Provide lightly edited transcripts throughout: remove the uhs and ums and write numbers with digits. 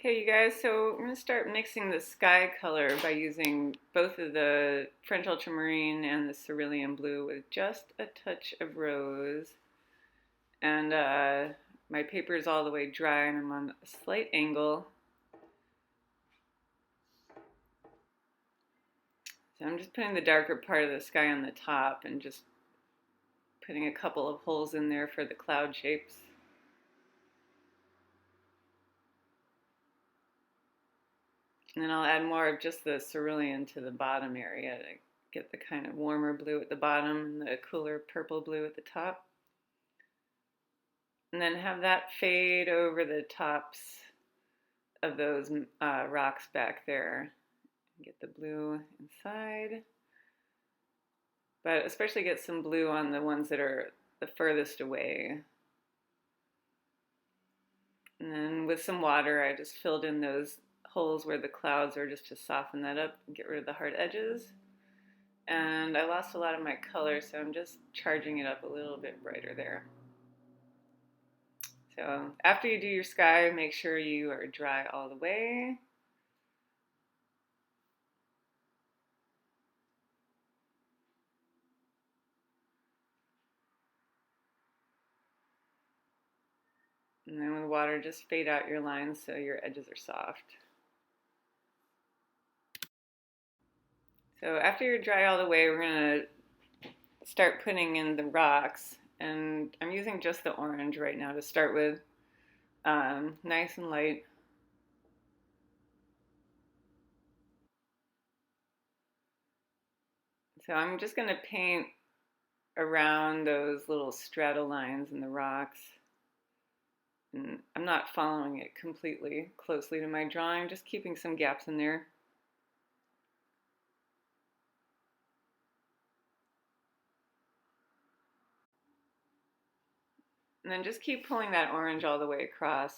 Okay, you guys, so we're going to start mixing the sky color by using both of the French ultramarine and the cerulean blue with just a touch of rose. And my paper is all the way dry and I'm on a slight angle. So I'm just putting the darker part of the sky on the top and just putting a couple of holes in there for the cloud shapes. And then I'll add more of just the cerulean to the bottom area to get the kind of warmer blue at the bottom and the cooler purple blue at the top. And then have that fade over the tops of those rocks back there. Get the blue inside. But especially get some blue on the ones that are the furthest away. And then with some water, I just filled in those holes where the clouds are just to soften that up and get rid of the hard edges. And I lost a lot of my color, so I'm just charging it up a little bit brighter there. So after you do your sky, make sure you are dry all the way. And then with water, just fade out your lines so your edges are soft. So after you're dry all the way, we're going to start putting in the rocks. And I'm using just the orange right now to start with. Nice and light. So I'm just going to paint around those little strata lines in the rocks. And I'm not following it completely closely to my drawing, just keeping some gaps in there. And then just keep pulling that orange all the way across.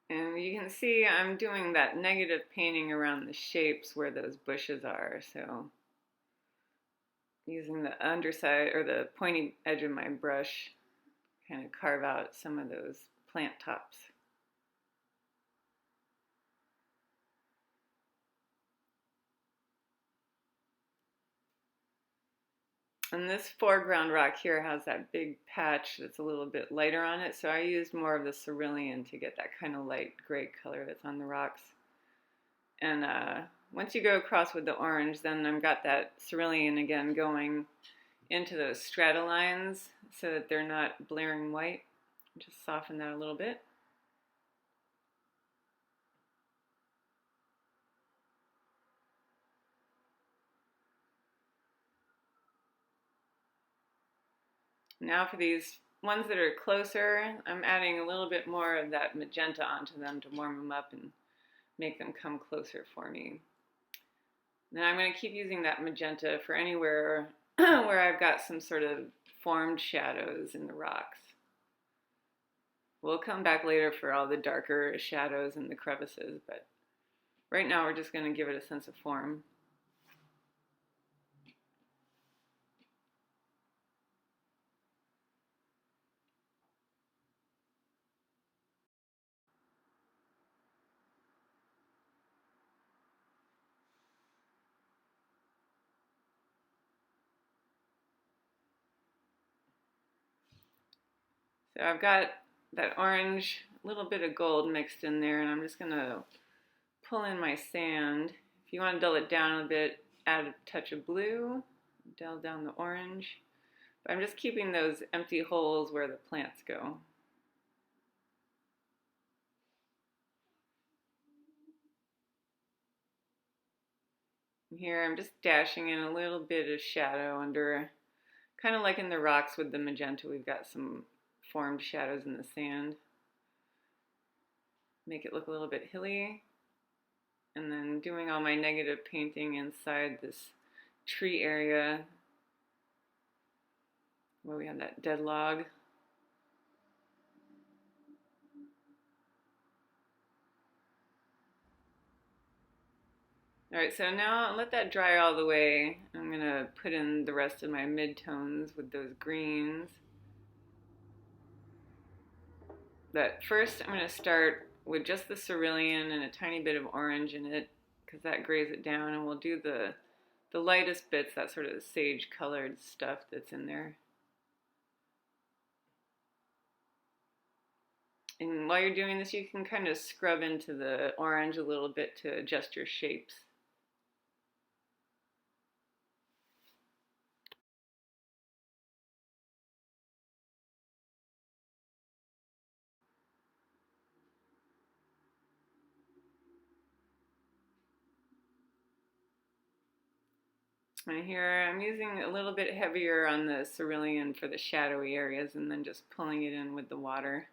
And you can see I'm doing that negative painting around the shapes where those bushes are. So using the underside or the pointy edge of my brush, kind of carve out some of those plant tops. And this foreground rock here has that big patch that's a little bit lighter on it, so I used more of the cerulean to get that kind of light gray color that's on the rocks. And once you go across with the orange, then I've got that cerulean again going into those strata lines so that they're not blaring white. Just soften that a little bit. Now for these ones that are closer, I'm adding a little bit more of that magenta onto them to warm them up and make them come closer for me. Then I'm going to keep using that magenta for anywhere where I've got some sort of formed shadows in the rocks. We'll come back later for all the darker shadows and the crevices, but right now we're just going to give it a sense of form. So I've got that orange, a little bit of gold mixed in there, and I'm just going to pull in my sand. If you want to dull it down a bit, add a touch of blue, dull down the orange. But I'm just keeping those empty holes where the plants go. And here I'm just dashing in a little bit of shadow under, kind of like in the rocks with the magenta, we've got some formed shadows in the sand. Make it look a little bit hilly. And then doing all my negative painting inside this tree area where we have that dead log. Alright, so now let that dry all the way. I'm going to put in the rest of my midtones with those greens. But first I'm going to start with just the cerulean and a tiny bit of orange in it because that grays it down, and we'll do the lightest bits, that sort of sage colored stuff that's in there. And while you're doing this, you can kind of scrub into the orange a little bit to adjust your shapes. And here I'm using a little bit heavier on the cerulean for the shadowy areas and then just pulling it in with the water.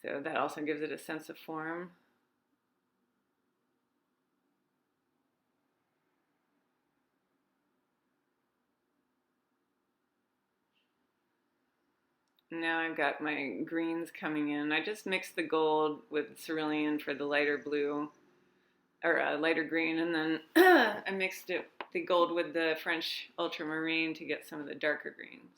So that also gives it a sense of form. Now I've got my greens coming in. I just mixed the gold with cerulean for the lighter blue, or lighter green, and then I mixed the gold with the French ultramarine to get some of the darker greens.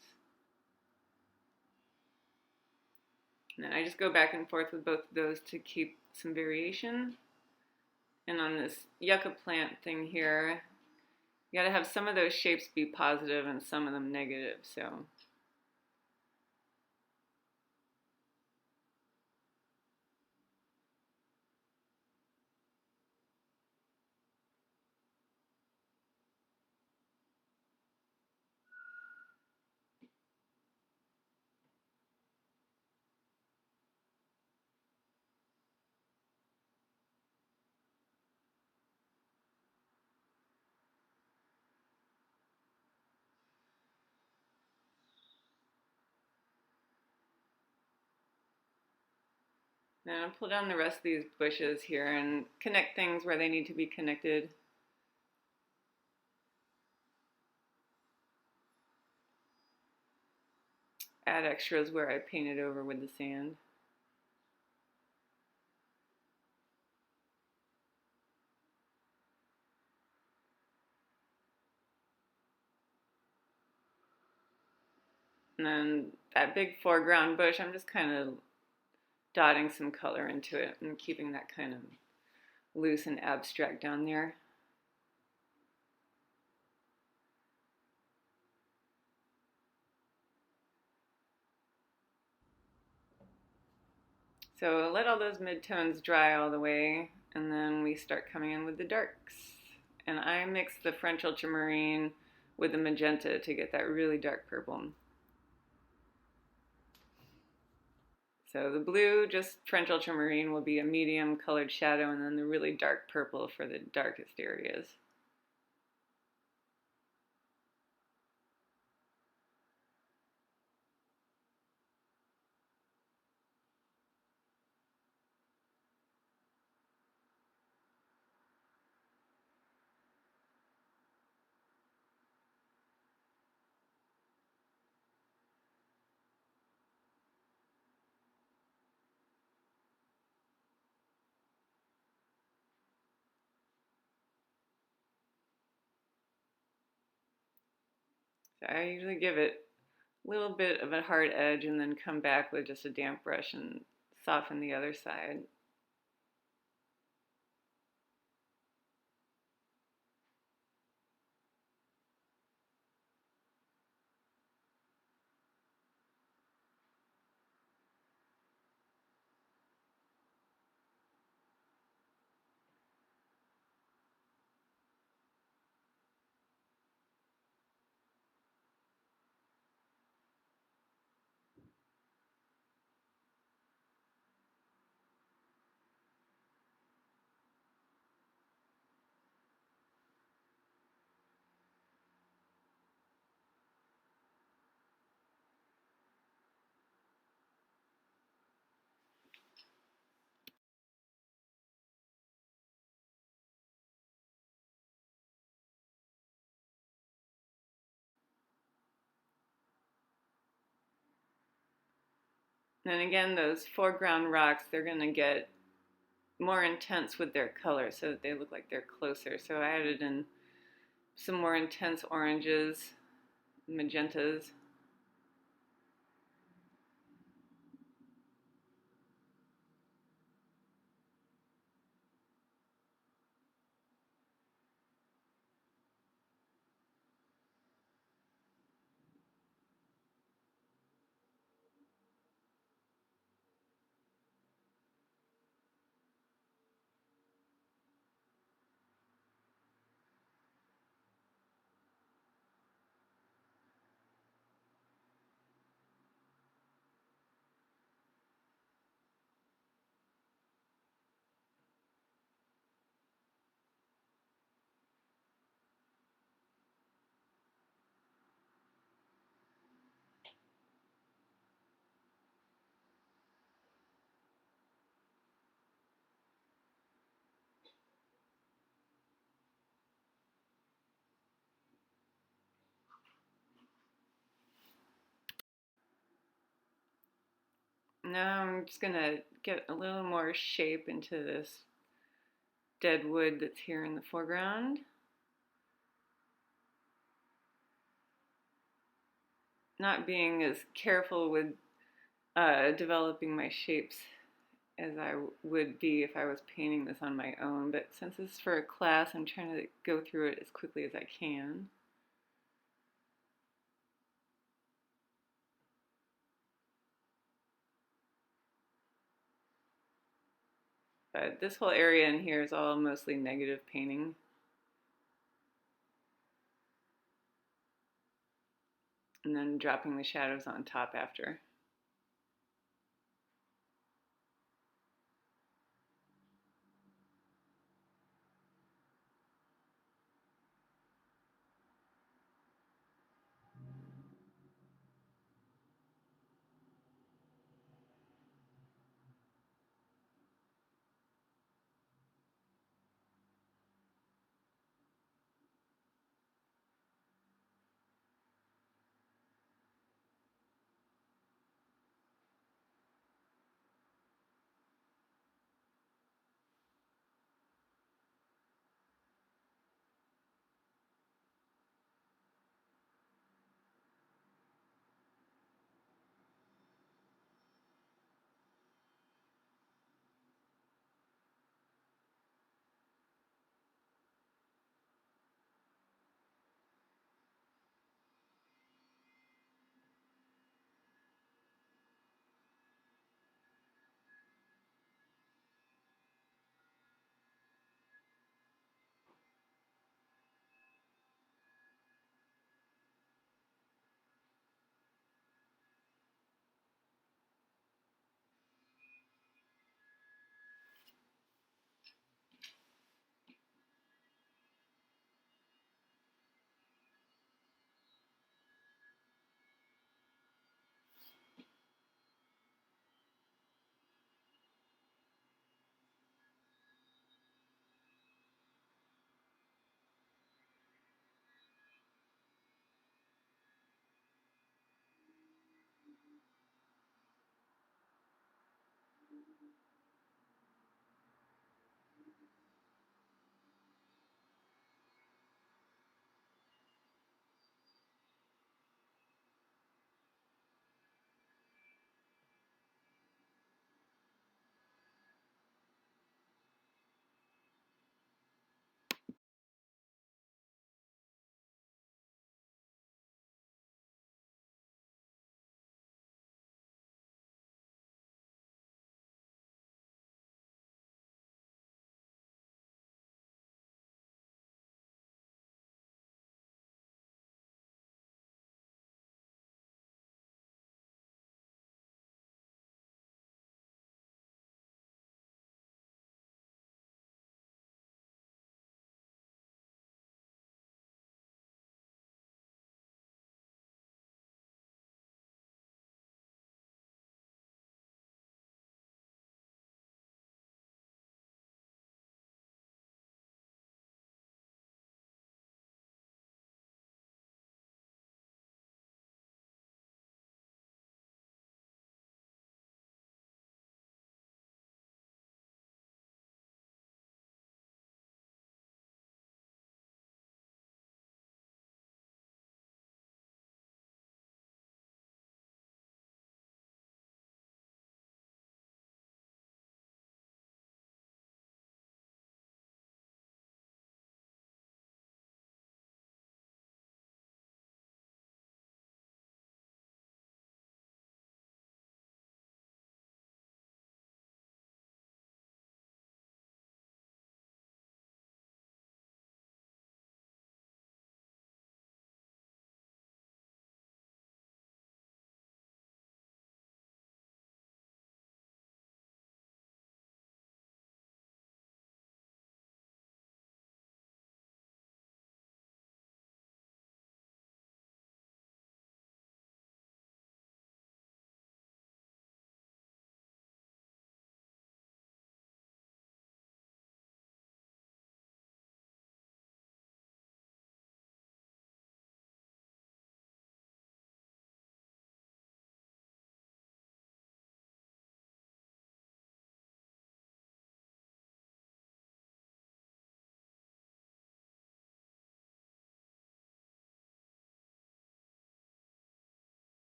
And then I just go back and forth with both of those to keep some variation. And on this yucca plant thing here, you gotta have some of those shapes be positive and some of them negative, so. Now I'll pull down the rest of these bushes here and connect things where they need to be connected. Add extras where I painted over with the sand. And then that big foreground bush, I'm just kind of dotting some color into it and keeping that kind of loose and abstract down there. So let all those midtones dry all the way, and then we start coming in with the darks. And I mix the French ultramarine with the magenta to get that really dark purple. So the blue, just French ultramarine, will be a medium colored shadow, and then the really dark purple for the darkest areas. So I usually give it a little bit of a hard edge and then come back with just a damp brush and soften the other side. And again, those foreground rocks, they're going to get more intense with their color so that they look like they're closer. So I added in some more intense oranges, magentas. Now I'm just gonna get a little more shape into this dead wood that's here in the foreground. Not being as careful with developing my shapes as I would be if I was painting this on my own, but since this is for a class, I'm trying to go through it as quickly as I can. This whole area in here is all mostly negative painting. And then dropping the shadows on top after.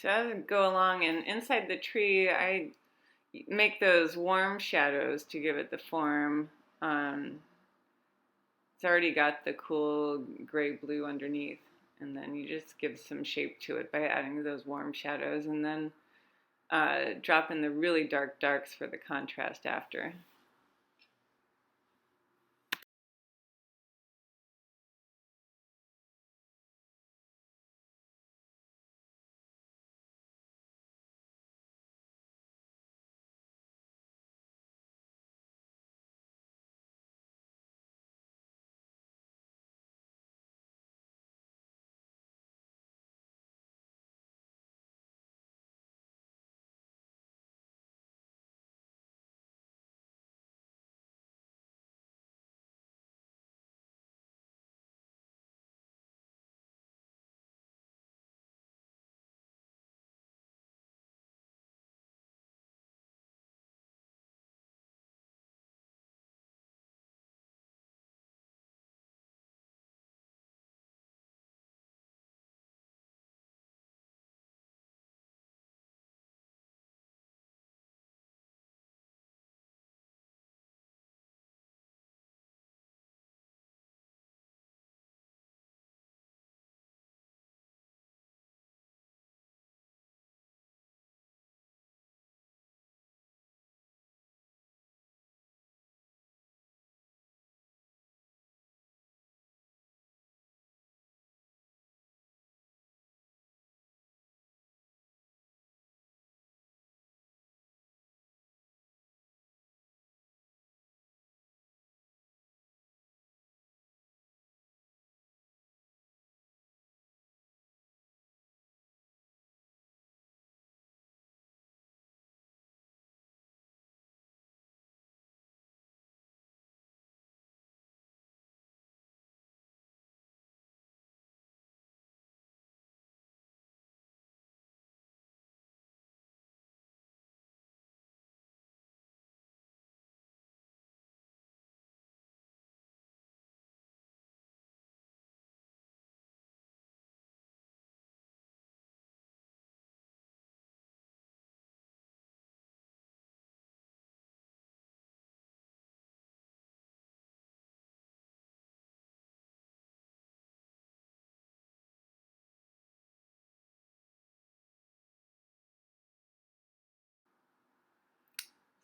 So as I go along, and inside the tree, I make those warm shadows to give it the form. It's already got the cool gray-blue underneath, and then you just give some shape to it by adding those warm shadows, and then drop in the really dark darks for the contrast after.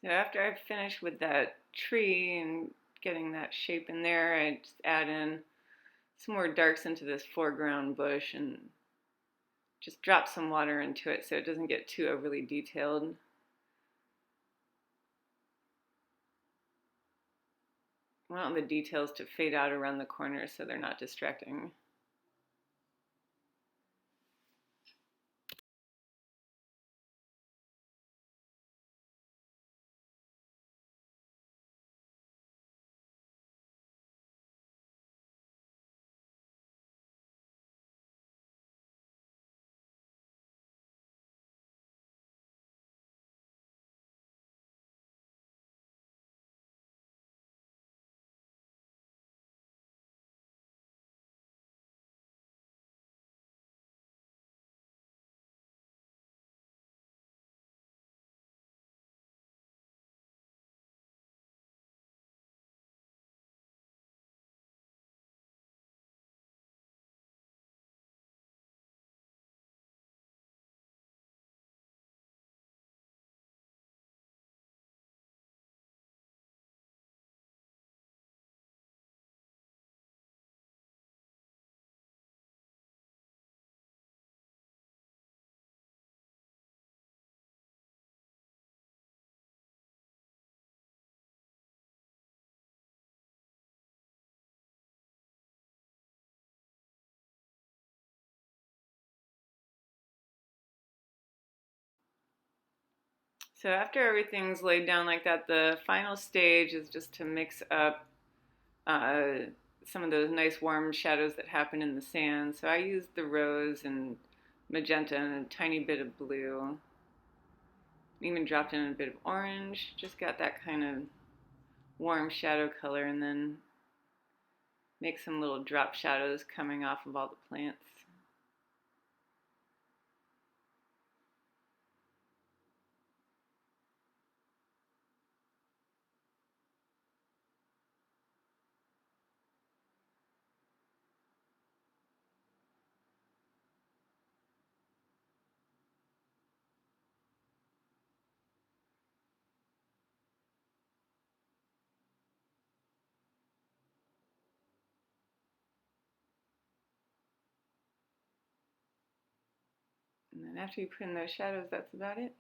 So after I've finished with that tree and getting that shape in there, I just add in some more darks into this foreground bush and just drop some water into it so it doesn't get too overly detailed. I want the details to fade out around the corners so they're not distracting. So after everything's laid down like that, the final stage is just to mix up uh, some of those nice warm shadows that happen in the sand. So I used the rose and magenta and a tiny bit of blue. Even dropped in a bit of orange. Just got that kind of warm shadow color, and then make some little drop shadows coming off of all the plants. And after you put in those shadows, that's about it.